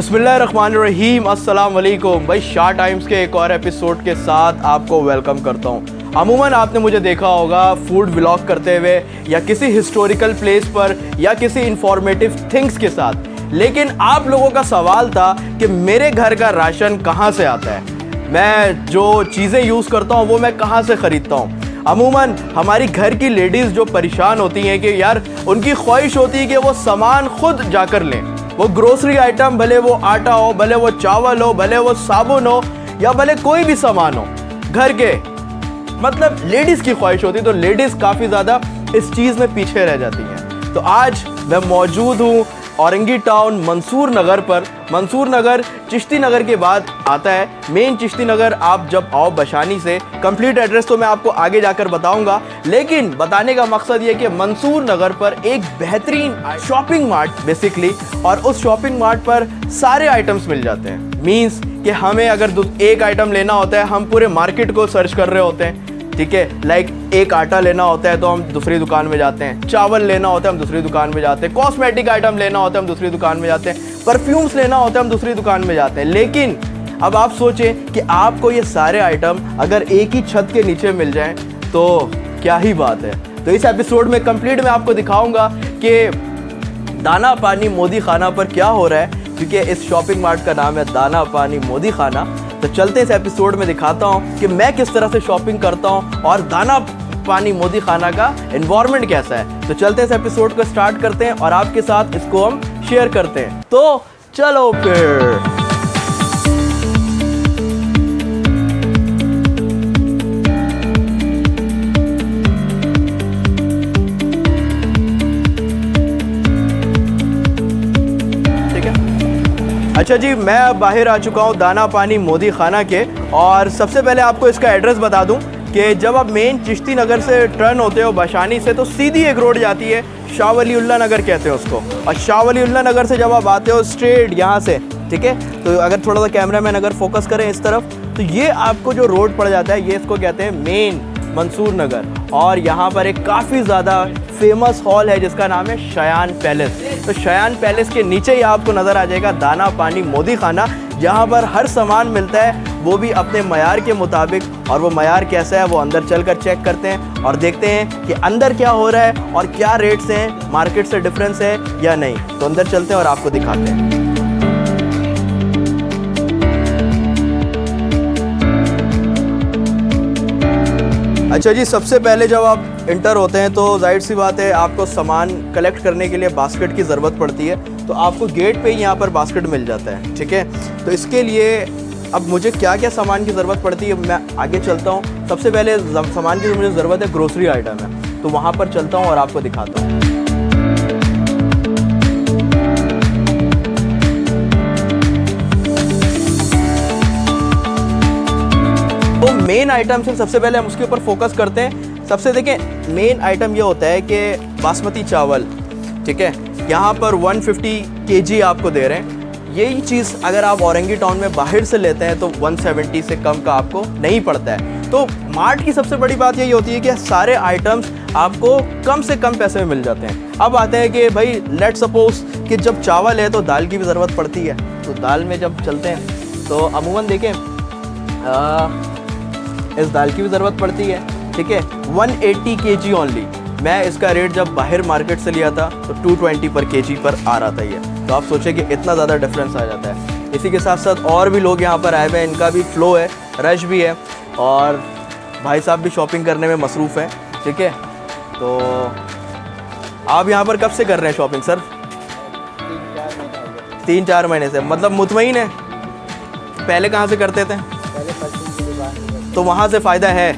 बिस्मिल्लाहिर्रहमानिर्रहीम, अस्सलाम वालेकुम। भाई शाह टाइम्स के एक और एपिसोड के साथ आपको वेलकम करता हूँ। अमूमन आपने मुझे देखा होगा फूड व्लॉग करते हुए या किसी हिस्टोरिकल प्लेस पर या किसी इंफॉर्मेटिव थिंग्स के साथ, लेकिन आप लोगों का सवाल था कि मेरे घर का राशन कहाँ से आता है, मैं जो चीज़ें यूज़ करता हूँ वो मैं कहाँ से ख़रीदता हूँ। अमूमन हमारी घर की लेडीज़ जो परेशान होती हैं कि यार उनकी ख्वाहिश होती है कि वो सामान खुद जाकर लें, वो ग्रोसरी आइटम, भले वो आटा हो, भले वो चावल हो, भले वो साबुन हो या भले कोई भी सामान हो घर के, मतलब लेडीज़ की ख्वाहिश होती है। तो लेडीज़ काफ़ी ज़्यादा इस चीज़ में पीछे रह जाती हैं। तो आज मैं मौजूद हूँ औरंगी टाउन मंसूर नगर पर। मंसूर नगर चिश्ती नगर के बाद आता है। मेन चिश्ती नगर आप जब आओ बशानी से, कंप्लीट एड्रेस तो मैं आपको आगे जाकर बताऊंगा, लेकिन बताने का मकसद ये कि मंसूर नगर पर एक बेहतरीन शॉपिंग मार्ट बेसिकली, और उस शॉपिंग मार्ट पर सारे आइटम्स मिल जाते हैं। मीन्स कि हमें अगर एक आइटम लेना होता है, हम पूरे मार्केट को सर्च कर रहे होते हैं, ठीक है। लाइक एक आटा लेना होता है तो हम दूसरी दुकान में जाते हैं, चावल लेना होता है हम दूसरी दुकान में जाते हैं, कॉस्मेटिक आइटम लेना होता है हम दूसरी दुकान में जाते हैं, परफ्यूम्स लेना होता है हम दूसरी दुकान में जाते हैं। लेकिन अब आप सोचें कि आपको ये सारे आइटम अगर एक ही छत के नीचे मिल जाएं तो क्या ही बात है। तो इस एपिसोड में कंप्लीट मैं आपको दिखाऊंगा कि दाना पानी मोदी खाना पर क्या हो रहा है, क्योंकि इस शॉपिंग मार्ट का नाम है दाना पानी मोदी खाना। तो चलते इस एपिसोड में दिखाता हूँ कि मैं किस तरह से शॉपिंग करता हूँ और दाना पानी मोदी खाना का एनवायरनमेंट कैसा है। तो चलते इस एपिसोड को स्टार्ट करते हैं और आपके साथ इसको हम शेयर करते हैं। तो चलो फिर। अच्छा जी, मैं अब बाहर आ चुका हूँ दाना पानी मोदी खाना के, और सबसे पहले आपको इसका एड्रेस बता दूँ कि जब आप मेन चिश्ती नगर से टर्न होते हो बशानी से, तो सीधी एक रोड जाती है, शाह वलीउल्लाह नगर कहते हैं उसको। और शाह वलीउल्लाह नगर से जब आप आते हो स्ट्रेट यहाँ से, ठीक है, तो अगर थोड़ा सा कैमरा मैन अगर फोकस करें इस तरफ, तो ये आपको जो रोड पड़ जाता है ये इसको कहते हैं मेन मंसूर नगर। और यहाँ पर एक काफ़ी ज़्यादा फेमस हॉल है जिसका नाम है शयान पैलेस। तो शयान पैलेस के नीचे ही आपको नज़र आ जाएगा दाना पानी मोदी खाना, जहाँ पर हर सामान मिलता है, वो भी अपने मयार के मुताबिक। और वो मयार कैसा है वो अंदर चलकर चेक करते हैं और देखते हैं कि अंदर क्या हो रहा है और क्या रेट्स हैं, मार्केट से डिफरेंस है या नहीं। तो अंदर चलते हैं और आपको दिखाते हैं। अच्छा जी, सबसे पहले जब आप इंटर होते हैं तो जाहिर सी बात है आपको सामान कलेक्ट करने के लिए बास्केट की ज़रूरत पड़ती है। तो आपको गेट पे ही यहाँ पर बास्केट मिल जाता है, ठीक है। तो इसके लिए अब मुझे क्या क्या सामान की ज़रूरत पड़ती है मैं आगे चलता हूँ। सबसे पहले सामान की जो मुझे ज़रूरत है ग्रोसरी आइटम है, तो वहाँ पर चलता हूँ और आपको दिखाता हूँ। तो मेन आइटम से सबसे पहले हम उसके ऊपर फोकस करते हैं। सबसे देखें, मेन आइटम ये होता है कि बासमती चावल, ठीक है, यहाँ पर 150 kg आपको दे रहे हैं। यही चीज़ अगर आप औरंगी टाउन में बाहर से लेते हैं तो 170 से कम का आपको नहीं पड़ता है। तो मार्ट की सबसे बड़ी बात यही होती है कि सारे आइटम्स आपको कम से कम पैसे में मिल जाते हैं। अब आते हैं कि भाई लेट सपोज कि जब चावल है तो दाल की भी ज़रूरत पड़ती है। तो दाल में जब चलते हैं तो अमूमन देखें इस दाल की भी ज़रूरत पड़ती है, ठीक है। 180 kg ओनली। मैं इसका रेट जब बाहर मार्केट से लिया था तो 220 पर kg पर आ रहा था ये। तो आप सोचें कि इतना ज़्यादा डिफरेंस आ जाता है। इसी के साथ साथ और भी लोग यहाँ पर आए हुए हैं, इनका भी फ़्लो है, रश भी है, और भाई साहब भी शॉपिंग करने में मसरूफ़ हैं, ठीक है। तो आप यहाँ पर कब से कर रहे हैं शॉपिंग सर? 3-4 महीने से, मतलब मुतमईन है। पहले कहाँ से करते थे? तो वहाँ से फ़ायदा है।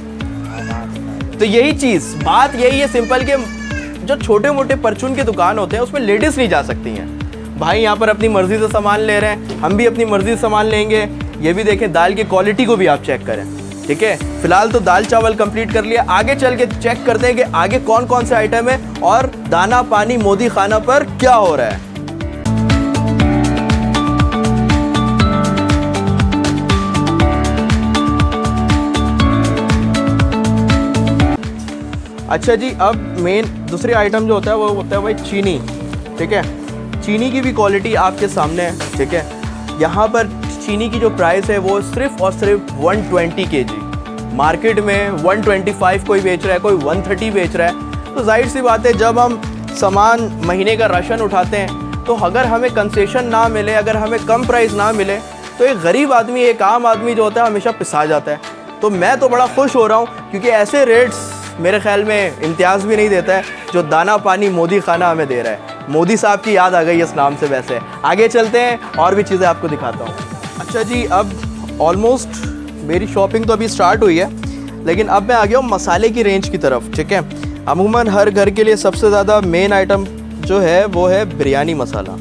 तो यही चीज़, बात यही है सिंपल, कि जो छोटे मोटे परचून की दुकान होते हैं उसमें लेडीज़ नहीं जा सकती हैं। भाई यहाँ पर अपनी मर्ज़ी से सामान ले रहे हैं, हम भी अपनी मर्ज़ी से सामान लेंगे। ये भी देखें, दाल की क्वालिटी को भी आप चेक करें, ठीक है। फ़िलहाल तो दाल चावल कंप्लीट कर लिया, आगे चल के चेक करते हैं कि आगे कौन कौन से आइटम है और दाना पानी मोदी खाना पर क्या हो रहा है। अच्छा जी, अब मेन दूसरी आइटम जो होता है वो होता है भाई चीनी, ठीक है। चीनी की भी क्वालिटी आपके सामने है, ठीक है। यहाँ पर चीनी की जो प्राइस है वो सिर्फ और सिर्फ 120 kg, मार्केट में 125 कोई बेच रहा है, कोई 130 बेच रहा है। तो जाहिर सी बात है जब हम सामान महीने का राशन उठाते हैं तो अगर हमें कंसेशन ना मिले, अगर हमें कम प्राइस ना मिले तो एक गरीब आदमी, एक आम आदमी जो होता है हमेशा पिसा जाता है। तो मैं तो बड़ा खुश हो रहा हूँ क्योंकि ऐसे रेट्स मेरे ख्याल में इम्तियाज़ भी नहीं देता है जो दाना पानी मोदी खाना हमें दे रहा है। मोदी साहब की याद आ गई इस नाम से। वैसे आगे चलते हैं और भी चीज़ें आपको दिखाता हूँ। अच्छा जी, अब ऑलमोस्ट मेरी शॉपिंग तो अभी स्टार्ट हुई है, लेकिन अब मैं आ गया हूँ मसाले की रेंज की तरफ। ठीक है, अमूमन हर घर के लिए सबसे ज़्यादा मेन आइटम जो है वो है बिरयानी मसाला।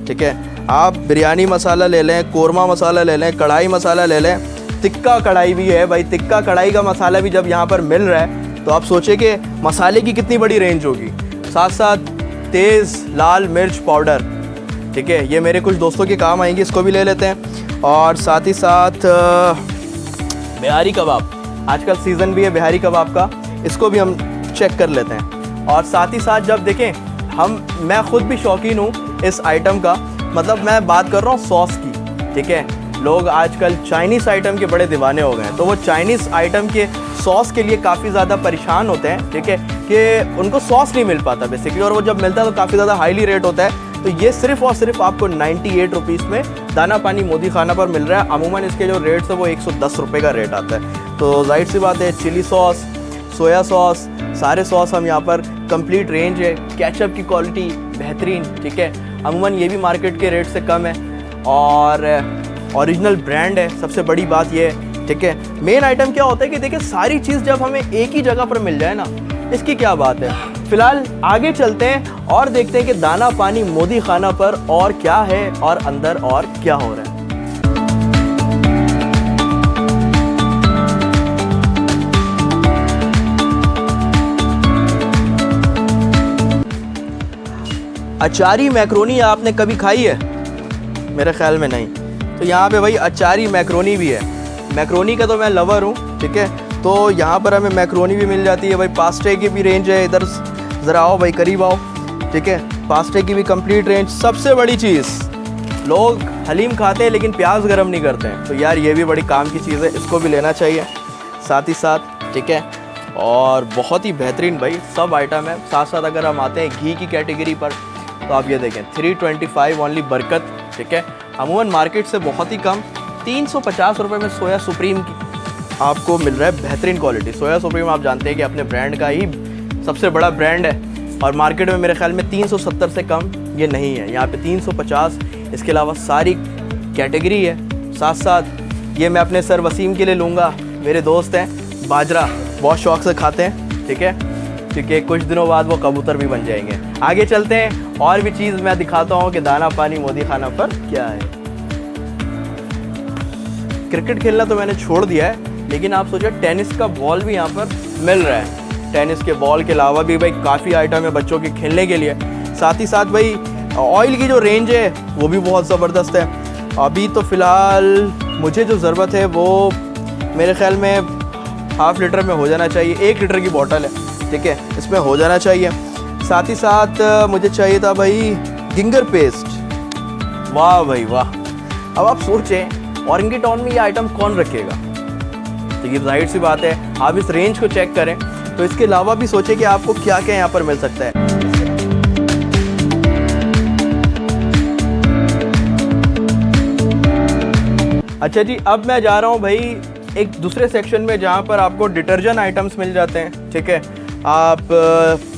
ठीक है, आप बिरयानी मसाला ले लें, कोरमा मसाला ले लें, कढ़ाई मसाला ले लें, टिक्का कढ़ाई भी है भाई। टिक्का कढ़ाई का मसाला भी जब यहाँ पर मिल रहा है तो आप सोचें कि मसाले की कितनी बड़ी रेंज होगी। साथ साथ तेज़ लाल मिर्च पाउडर, ठीक है, ये मेरे कुछ दोस्तों के काम आएंगे, इसको भी ले लेते हैं। और साथ ही साथ बिहारी कबाब, आजकल सीज़न भी है बिहारी कबाब का, इसको भी हम चेक कर लेते हैं। और साथ ही साथ जब देखें मैं ख़ुद भी शौकीन हूँ इस आइटम का, मतलब मैं बात कर रहा हूँ सॉस की। ठीक है, लोग आजकल चाइनीज़ आइटम के बड़े दीवाने हो गए हैं, तो वो चाइनीज़ आइटम के सॉस के लिए काफ़ी ज़्यादा परेशान होते हैं। ठीक है, कि उनको सॉस नहीं मिल पाता बेसिकली, और वो जब मिलता है तो काफ़ी ज़्यादा हाईली रेट होता है। तो ये सिर्फ़ और सिर्फ आपको 98 रुपीज़ में दाना पानी मोदी खाना पर मिल रहा है। अमूमन इसके जो रेट्स है वो 110 रुपये का रेट आता है। तो जाहिर सी बात है, चिली सॉस, सोया सॉस, सारे सॉस हम यहाँ पर कंप्लीट रेंज है। केचप की क्वालिटी बेहतरीन। ठीक है, अमूमन ये भी मार्केट के रेट से कम है और ओरिजिनल ब्रांड है, सबसे बड़ी बात ये है। ठीक है, मेन आइटम क्या होता है कि देखिए सारी चीज़ जब हमें एक ही जगह पर मिल जाए ना, इसकी क्या बात है। फिलहाल आगे चलते हैं और देखते हैं कि दाना पानी मोदी खाना पर और क्या है और अंदर और क्या हो रहा है। अचारी मैक्रोनी आपने कभी खाई है? मेरे ख्याल में नहीं। तो यहाँ पे भाई अचारी मैक्रोनी भी है। मैक्रोनी का तो मैं लवर हूँ। ठीक है, तो यहाँ पर हमें मैक्रोनी भी मिल जाती है भाई। पास्ते की भी रेंज है, इधर ज़रा आओ भाई, करीब आओ। ठीक है, पास्ते की भी कंप्लीट रेंज। सबसे बड़ी चीज़, लोग हलीम खाते हैं लेकिन प्याज गरम नहीं करते हैं, तो यार ये भी बड़ी काम की चीज़ है, इसको भी लेना चाहिए साथ ही साथ। ठीक है, और बहुत ही बेहतरीन भाई सब आइटम है। साथ साथ अगर हम आते हैं घी की कैटेगरी पर तो आप ये देखें 325 ओनली बरकत। ठीक है, अमूमन मार्केट से बहुत ही कम 350 रुपये में सोया सुप्रीम की आपको मिल रहा है बेहतरीन क्वालिटी। सोया सुप्रीम आप जानते हैं कि अपने ब्रांड का ही सबसे बड़ा ब्रांड है और मार्केट में मेरे ख्याल में 370 से कम ये नहीं है, यहाँ पे 350। इसके अलावा सारी कैटेगरी है। साथ साथ ये मैं अपने सर वसीम के लिए लूँगा, मेरे दोस्त हैं, बाजरा बहुत शौक़ से खाते हैं। ठीक है, क्योंकि कुछ दिनों बाद वो कबूतर भी बन जाएंगे। आगे चलते हैं और भी चीज़ मैं दिखाता हूँ कि दाना पानी मोदी खाना पर क्या है। क्रिकेट खेलना तो मैंने छोड़ दिया है, लेकिन आप सोचिए टेनिस का बॉल भी यहाँ पर मिल रहा है। टेनिस के बॉल के अलावा भी भाई काफ़ी आइटम है बच्चों के खेलने के लिए। साथ ही साथ भाई ऑयल की जो रेंज है वो भी बहुत ज़बरदस्त है। अभी तो फ़िलहाल मुझे जो ज़रूरत है वो मेरे ख्याल में ½ लीटर में हो जाना चाहिए। 1 लीटर की बॉटल है। ठीक है, इसमें हो जाना चाहिए। साथ ही साथ मुझे चाहिए था भाई गिंगर पेस्ट। वाह भाई वाह। अब आप सोचें औरंगी टाउन में ये आइटम कौन रखेगा, तो ये जाहिर सी बात है आप इस रेंज को चेक करें तो इसके अलावा भी सोचें कि आपको क्या क्या यहाँ पर मिल सकता है। अच्छा जी, अब मैं जा रहा हूँ भाई एक दूसरे सेक्शन में जहाँ पर आपको डिटर्जेंट आइटम्स मिल जाते हैं। ठीक है, आप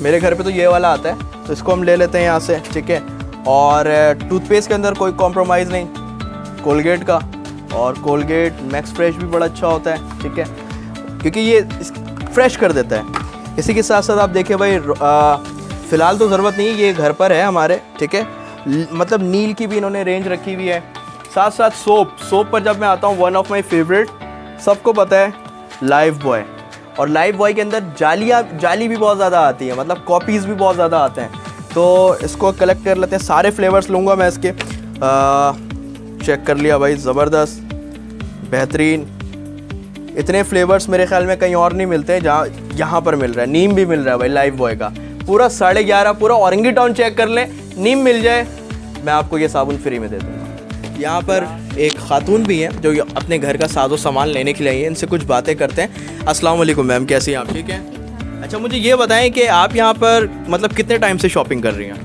मेरे घर पे तो ये वाला आता है तो इसको हम ले लेते हैं यहाँ से। ठीक है, और टूथपेस्ट के अंदर कोई कॉम्प्रोमाइज़ नहीं, कोलगेट का, और कोलगेट मैक्स फ्रेश भी बड़ा अच्छा होता है। ठीक है, क्योंकि ये फ्रेश कर देता है। इसी के साथ साथ आप देखें भाई फ़िलहाल तो ज़रूरत नहीं, ये घर पर है हमारे। ठीक है, मतलब नील की भी इन्होंने रेंज रखी हुई है। साथ साथ सोप पर जब मैं आता हूँ, वन ऑफ माई फेवरेट, सबको पता है लाइफ बॉय। और लाइफ बॉय के अंदर जाली भी बहुत ज़्यादा आती है, मतलब कॉपीज़ भी बहुत ज़्यादा आते हैं। तो इसको कलेक्ट कर लेते हैं। सारे फ्लेवर्स लूँगा मैं इसके। चेक कर लिया भाई, ज़बरदस्त बेहतरीन। इतने फ्लेवर्स मेरे ख्याल में कहीं और नहीं मिलते जहाँ यहाँ पर मिल रहा है। नीम भी मिल रहा है भाई लाइफ बॉय का, पूरा 11.5। पूरा औरंगी टाउन चेक कर लें, नीम मिल जाए, मैं आपको ये साबुन फ्री में दे दूँगा। यहाँ पर एक खातून भी हैं जो अपने घर का साजो सामान लेने के लिए आई हैं, इनसे कुछ बातें करते हैं। अस्सलाम वालेकुम मैम, कैसी हैं आप? ठीक हैं। अच्छा, मुझे ये बताएं कि आप यहाँ पर मतलब कितने टाइम से शॉपिंग कर रही हैं?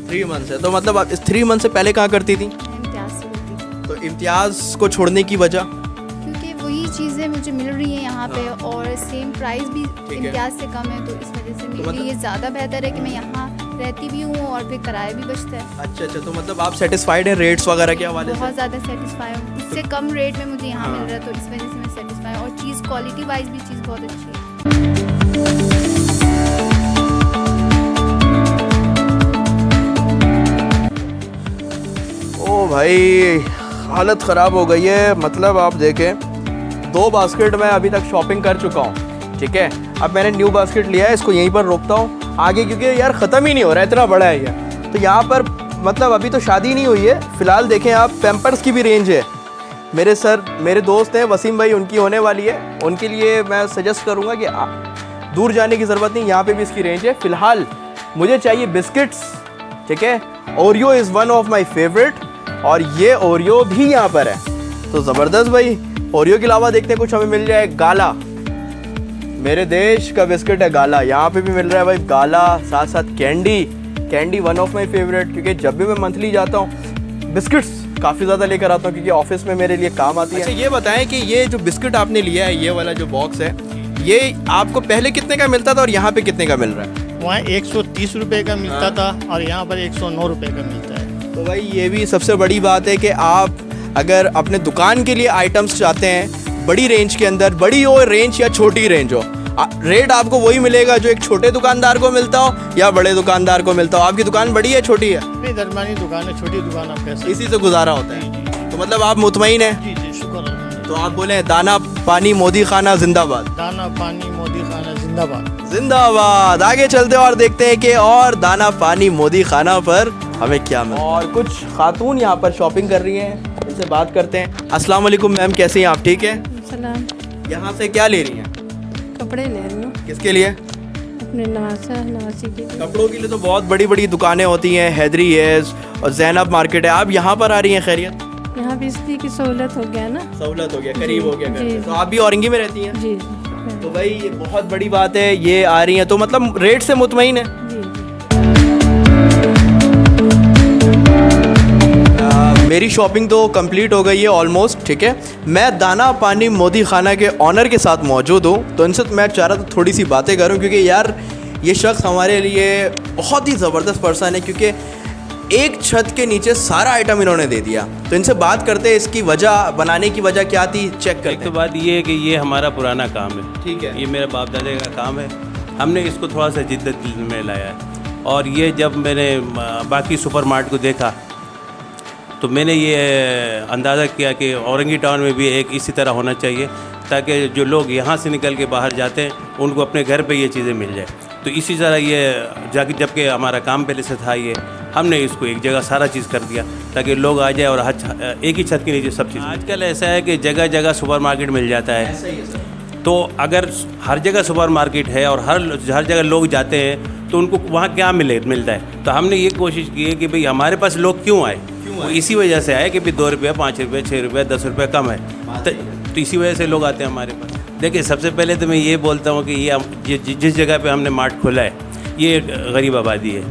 3 मंथ से। तो मतलब आप इस 3 मंथ से पहले कहाँ करती थी? इम्तियाज़ से होती थी। तो इम्तियाज़ को छोड़ने की वजह? क्योंकि वही चीज़ें मुझे मिल रही हैं यहाँ पे और सेम प्राइस भी इम्तियाज़ से कम है, तो इस वजह से मेरे लिए ये ज़्यादा बेहतर है कि मैं यहाँ रहती भी हूँ और फिर किराया भी बचता है। अच्छा, तो मतलब आप सेटिस्फाइड हैं रेट्स वगैरह के हवाले से? बहुत ज़्यादा सेटिस्फाई हूँ, इससे कम रेट में मुझे यहाँ मिल रहा है, तो इस वजह से मैं सेटिस्फाई हूँ। और चीज़ क्वालिटी वाइज भी चीज़ बहुत अच्छी है। ओ भाई, हालत ख़राब हो गई है। मतलब आप देखें 2 बास्केट मैं अभी तक शॉपिंग कर चुका हूँ, ठीक है। अब मैंने न्यू बास्केट लिया है, इसको यहीं पर रोकता हूँ आगे, क्योंकि यार ख़त्म ही नहीं हो रहा है, इतना बड़ा है ये। तो यहाँ पर मतलब अभी तो शादी नहीं हुई है फ़िलहाल। देखें आप, पैम्पर्स की भी रेंज है। मेरे दोस्त हैं वसीम भाई, उनकी होने वाली है, उनके लिए मैं सजेस्ट करूँगा कि दूर जाने की ज़रूरत नहीं, यहाँ पे भी इसकी रेंज है। फ़िलहाल मुझे चाहिए बिस्किट्स, ठीक है। Oreo is one of my favourite, और ये ओरियो भी यहाँ पर है, तो ज़बरदस्त भाई। ओरियो के अलावा देखते हैं कुछ हमें मिल जाए। गाला, मेरे देश का बिस्किट है गाला, यहाँ पे भी मिल रहा है भाई गाला। साथ साथ candy one of my favourite, क्योंकि जब भी मैं मंथली जाता हूँ बिस्किट्स काफ़ी ज़्यादा लेकर आता हूँ, क्योंकि ऑफिस में मेरे लिए काम आती है। अच्छा, ये बताएं कि ये जो बिस्किट आपने लिया है, ये वाला जो बॉक्स है, ये आपको पहले कितने का मिलता था और यहाँ पे कितने का मिल रहा है? वहाँ 130 रुपये का मिलता था और यहाँ पर 109 रुपये का मिलता है। तो भाई ये भी सबसे बड़ी बात है कि आप अगर अपने दुकान के लिए आइटम्स चाहते हैं बड़ी रेंज के अंदर, बड़ी हो रेंज या छोटी रेंज हो, रेट आपको वही मिलेगा जो एक छोटे दुकानदार को मिलता हो या बड़े दुकानदार को मिलता हो। आपकी दुकान बड़ी है छोटी है? नहीं, दरमियानी दुकान है, छोटी दुकान आप कैसे। इसी से गुजारा होता है। तो मतलब आप मुतमईन हैं? जी जी, शुक्र। तो आप बोले दाना पानी मोदी खाना जिंदाबाद। दाना पानी मोदी खाना जिंदाबाद। जिंदाबाद। आगे चलते हैं और देखते हैं कि और दाना पानी मोदी खाना पर हमें क्या मिला। और कुछ खातून यहाँ पर शॉपिंग कर रही हैं, इनसे बात करते हैं। अस्सलाम वालेकुम मैम, कैसी हैं आप? ठीक है। सलाम। यहाँ से क्या ले रही हैं? कपड़े ले रही हूँ किसके लिए? अपने नवासी के लिए। कपड़ों के लिए तो बहुत बड़ी बड़ी दुकानें होती हैं, हैदरी है और जैनब मार्केट है। आप यहाँ पर आ रही हैं? खैरियत? यहाँ बिजली की सहूलत हो गया ना। सहूलत हो गया, करीब हो गया घर जी, से। तो आप भी औरंगी में रहती हैं? जी जी तो भाई ये बहुत बड़ी बात है, ये आ रही हैं तो मतलब रेट से मुतमईन है? जी जी। मेरी शॉपिंग तो कंप्लीट हो गई है ऑलमोस्ट, ठीक है। मैं दाना पानी मोदी खाना के ऑनर के साथ मौजूद हूँ, तो इनसे मैं चाह रहा था थोड़ी सी बातें करूँ, क्योंकि यार ये शख्स हमारे लिए बहुत ही ज़बरदस्त पर्सन है, क्योंकि एक छत के नीचे सारा आइटम इन्होंने दे दिया। तो इनसे बात करते हैं, इसकी वजह, बनाने की वजह क्या थी, चेक करते हैं। एक तो बात ये है कि ये हमारा पुराना काम है, ठीक है। ये मेरे बाप दादे का काम है, हमने इसको थोड़ा सा जिद्दत में लाया है। और ये जब मैंने बाकी सुपर मार्ट को देखा तो मैंने ये अंदाज़ा किया कि औरंगी टाउन में भी एक इसी तरह होना चाहिए, ताकि जो लोग यहाँ से निकल के बाहर जाते हैं उनको अपने घर पे ये चीज़ें मिल जाए। तो इसी तरह ये जबकि हमारा काम पहले से था, ये हमने इसको एक जगह सारा चीज़ कर दिया ताकि लोग आ जाए और एक ही छत के नीचे सब चीज़। आजकल ऐसा है कि जगह जगह सुपर मार्केट मिल जाता है, तो अगर हर जगह सुपर मार्केट है और हर जगह लोग जाते हैं तो उनको वहाँ क्या मिलता है। तो हमने ये कोशिश की है कि भाई हमारे पास लोग क्यों आए, वो इसी वजह से आए कि भाई 2 रुपये 5 रुपये 6 रुपये 10 रुपये कम है, तो इसी वजह से लोग आते हैं हमारे पास। देखिए, सबसे पहले तो मैं ये बोलता हूँ कि ये जिस जगह पे हमने मार्ट खोला है ये गरीब आबादी है,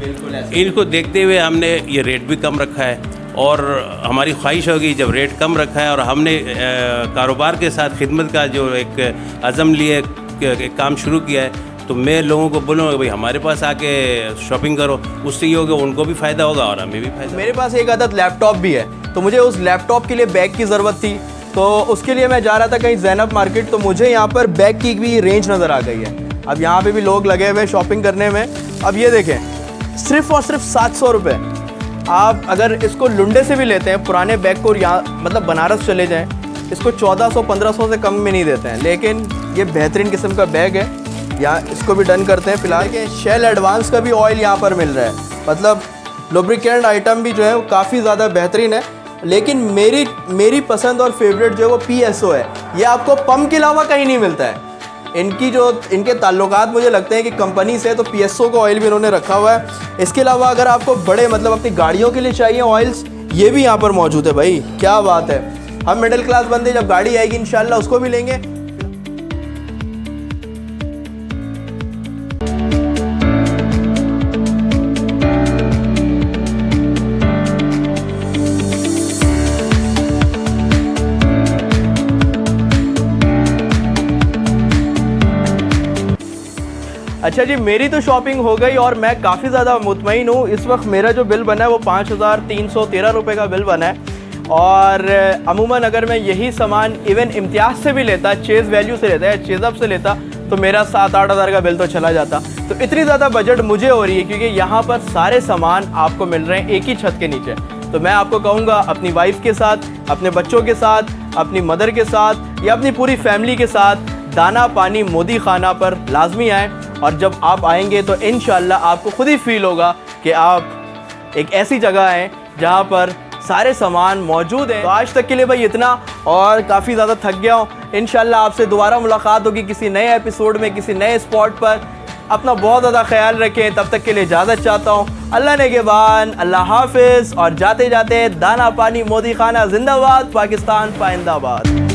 इनको देखते हुए हमने ये रेट भी कम रखा है। और हमारी ख्वाहिश होगी जब रेट कम रखा है और हमने कारोबार के साथ खिदमत का जो एक अज़म लिए एक काम शुरू किया है, तो मैं लोगों को बोलूँगा भाई हमारे पास आके शॉपिंग करो, उससे ये होगा उनको भी फ़ायदा होगा और हमें भी फ़ायदा। मेरे पास एक आदत लैपटॉप भी है, तो मुझे उस लैपटॉप के लिए बैग की ज़रूरत थी, तो उसके लिए मैं जा रहा था कहीं ज़ैनब मार्केट, तो मुझे यहाँ पर बैग की भी रेंज नज़र आ गई है। अब यहाँ पे भी लोग लगे हुए शॉपिंग करने में। अब ये देखें, सिर्फ़ और सिर्फ 700 रुपये। आप अगर इसको लुंडे से भी लेते हैं, पुराने बैग को यहाँ मतलब बनारस चले जाएँ, इसको 1400-1500 से कम में नहीं देते हैं, लेकिन ये बेहतरीन किस्म का बैग है। यहाँ इसको भी डन करते हैं फ़िलहाल। कि शेल एडवांस का भी ऑयल यहाँ पर मिल रहा है, मतलब लुब्रिकेंट आइटम भी जो है वो काफ़ी ज़्यादा बेहतरीन है। लेकिन मेरी पसंद और फेवरेट जो है वो PSO है। ये आपको पम्प के अलावा कहीं नहीं मिलता है। इनके ताल्लुकात मुझे लगते हैं कि कंपनी से, तो PSO का ऑयल भी इन्होंने रखा हुआ है। इसके अलावा अगर आपको बड़े मतलब अपनी गाड़ियों के लिए चाहिए ऑयल्स, ये भी यहाँ पर मौजूद है भाई, क्या बात है। हम मिडिल क्लास बंदे जब गाड़ी आएगी इंशाल्लाह उसको भी लेंगे। अच्छा जी, मेरी तो शॉपिंग हो गई और मैं काफ़ी ज़्यादा मुतमईन हूँ। इस वक्त मेरा जो बिल बना है वो 5313 रुपये का बिल बना है। और अमूमन अगर मैं यही सामान इवन इम्तियाज़ से भी लेता, चेज़ वैल्यू से लेता या चेज़अप से लेता, तो मेरा 7-8 हज़ार का बिल तो चला जाता। तो इतनी ज़्यादा बजट मुझे हो रही है क्योंकि यहाँ पर सारे सामान आपको मिल रहे हैं एक ही छत के नीचे। तो मैं आपको कहूँगा अपनी वाइफ के साथ, अपने बच्चों के साथ, अपनी मदर के साथ या अपनी पूरी फैमिली के साथ दाना पानी मोदी खाना पर लाजमी आएँ। और जब आप आएंगे तो इंशाल्लाह आपको खुद ही फील होगा कि आप एक ऐसी जगह हैं जहाँ पर सारे सामान मौजूद हैं। तो आज तक के लिए भाई इतना, और काफ़ी ज़्यादा थक गया हूँ। इंशाल्लाह आपसे दोबारा मुलाकात होगी किसी नए एपिसोड में, किसी नए स्पॉट पर। अपना बहुत ज़्यादा ख्याल रखें, तब तक के लिए इजाज़त चाहता हूँ। अल्लाह नेगेबान, अल्लाह हाफिज़। और जाते जाते दाना पानी मोदी खाना जिंदाबाद, पाकिस्तान पाइंदाबाद।